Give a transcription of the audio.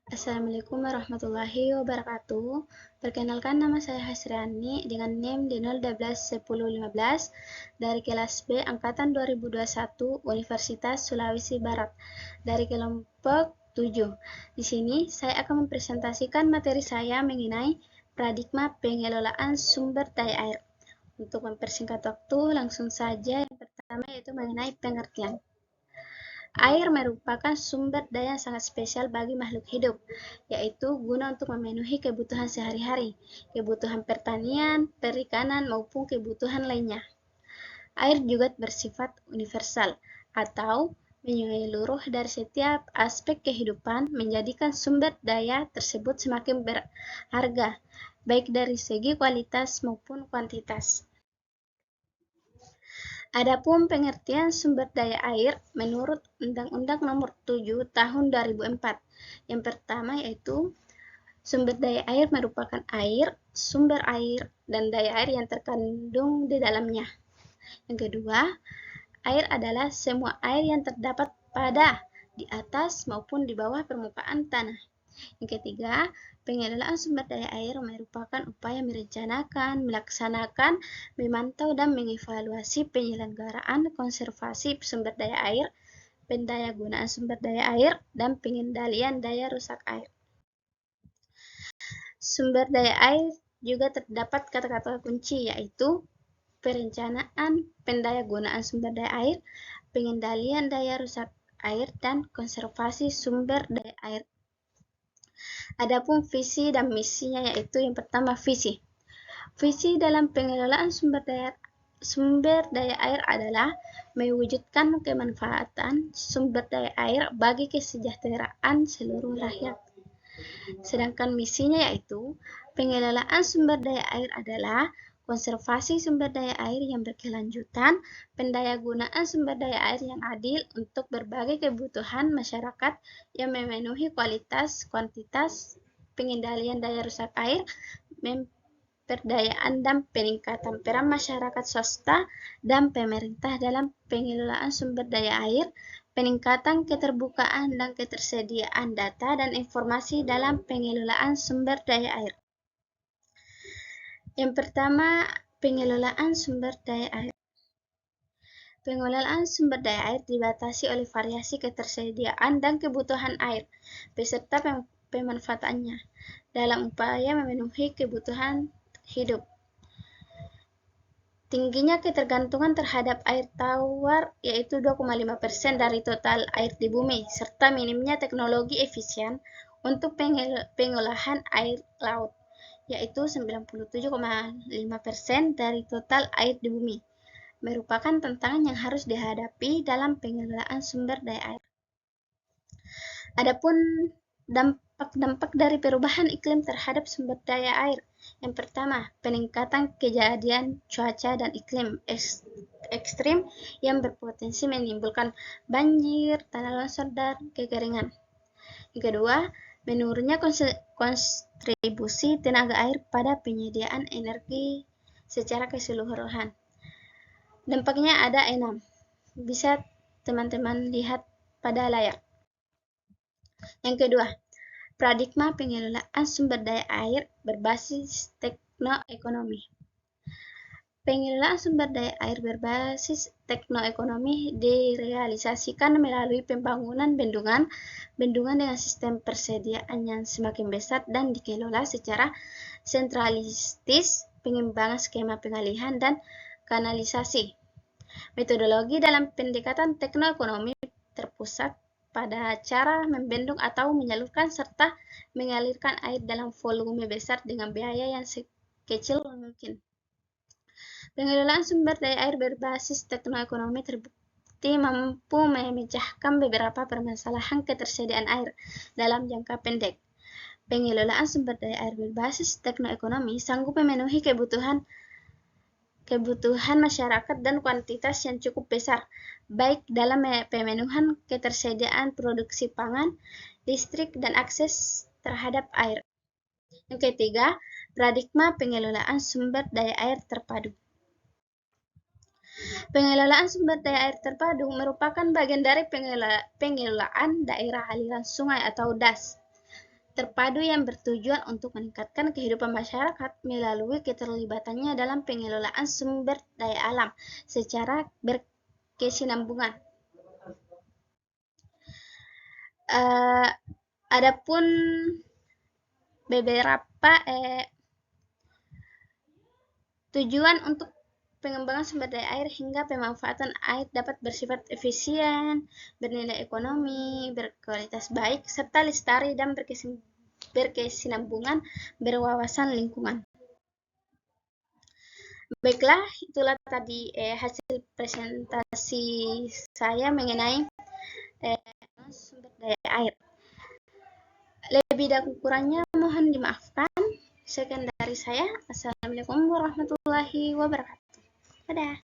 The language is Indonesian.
Assalamualaikum warahmatullahi wabarakatuh. Perkenalkan, nama saya Hasriani dengan NIM di 0121015 dari kelas B angkatan 2021 Universitas Sulawesi Barat dari kelompok 7. Di sini saya akan mempresentasikan materi saya mengenai paradigma pengelolaan sumber daya air. Untuk mempersingkat waktu, langsung saja yang pertama yaitu mengenai pengertian. Air merupakan sumber daya yang sangat spesial bagi makhluk hidup, yaitu guna untuk memenuhi kebutuhan sehari-hari, kebutuhan pertanian, perikanan, maupun kebutuhan lainnya. Air juga bersifat universal atau menyeluruh dari setiap aspek kehidupan, menjadikan sumber daya tersebut semakin berharga, baik dari segi kualitas maupun kuantitas. Adapun pengertian sumber daya air menurut Undang-Undang Nomor 7 Tahun 2004. Yang pertama yaitu sumber daya air merupakan air, sumber air, dan daya air yang terkandung di dalamnya. Yang kedua, air adalah semua air yang terdapat pada, di atas, maupun di bawah permukaan tanah. Yang ketiga, pengelolaan sumber daya air merupakan upaya merencanakan, melaksanakan, memantau, dan mengevaluasi penyelenggaraan konservasi sumber daya air, pendayagunaan sumber daya air, dan pengendalian daya rusak air. Sumber daya air juga terdapat kata-kata kunci, yaitu perencanaan, pendayagunaan sumber daya air, pengendalian daya rusak air, dan konservasi sumber daya air. Adapun visi dan misinya yaitu yang pertama visi. Visi dalam pengelolaan sumber daya air adalah mewujudkan kemanfaatan sumber daya air bagi kesejahteraan seluruh rakyat. Sedangkan misinya yaitu pengelolaan sumber daya air adalah konservasi sumber daya air yang berkelanjutan, pendayagunaan sumber daya air yang adil untuk berbagai kebutuhan masyarakat yang memenuhi kualitas, kuantitas, pengendalian daya rusak air, pemberdayaan dan peningkatan peran masyarakat swasta dan pemerintah dalam pengelolaan sumber daya air, peningkatan keterbukaan dan ketersediaan data dan informasi dalam pengelolaan sumber daya air. Yang pertama, pengelolaan sumber daya air. Pengelolaan sumber daya air dibatasi oleh variasi ketersediaan dan kebutuhan air beserta pemanfaatannya dalam upaya memenuhi kebutuhan hidup. Tingginya ketergantungan terhadap air tawar yaitu 2,5% dari total air di bumi, serta minimnya teknologi efisien untuk pengolahan air laut, yaitu 97,5% dari total air di bumi, merupakan tantangan yang harus dihadapi dalam pengelolaan sumber daya air. Adapun dampak-dampak dari perubahan iklim terhadap sumber daya air. Yang pertama, peningkatan kejadian cuaca dan iklim ekstrim yang berpotensi menimbulkan banjir, tanah longsor, dan kekeringan. Yang kedua, menurunnya kontribusi tenaga air pada penyediaan energi secara keseluruhan. Dampaknya ada 6. Bisa teman-teman lihat pada layar. Yang kedua, paradigma pengelolaan sumber daya air berbasis teknoekonomi. Pengelolaan sumber daya air berbasis teknoekonomi direalisasikan melalui pembangunan bendungan dengan sistem persediaan yang semakin besar dan dikelola secara sentralistis, pengembangan skema pengalihan dan kanalisasi. Metodologi dalam pendekatan teknoekonomi terpusat pada cara membendung atau menyalurkan serta mengalirkan air dalam volume besar dengan biaya yang sekecil mungkin. Pengelolaan sumber daya air berbasis teknoekonomi terbukti mampu memecahkan beberapa permasalahan ketersediaan air dalam jangka pendek. Pengelolaan sumber daya air berbasis teknoekonomi sanggup memenuhi kebutuhan masyarakat dan kuantitas yang cukup besar, baik dalam pemenuhan ketersediaan produksi pangan, listrik, dan akses terhadap air. Yang ketiga, paradigma pengelolaan sumber daya air terpadu. Pengelolaan sumber daya air terpadu merupakan bagian dari pengelolaan daerah aliran sungai atau DAS. terpadu yang bertujuan untuk meningkatkan kehidupan masyarakat melalui keterlibatannya dalam pengelolaan sumber daya alam secara berkesinambungan. Adapun beberapa tujuan untuk pengembangan sumber daya air hingga pemanfaatan air dapat bersifat efisien, bernilai ekonomi, berkualitas baik, serta lestari dan berkesinambungan berwawasan lingkungan. Baiklah, itulah tadi hasil presentasi saya mengenai sumber daya air. Lebih dan kurangnya mohon dimaafkan. Sekian dari saya. Assalamualaikum warahmatullahi wabarakatuh. Dadah.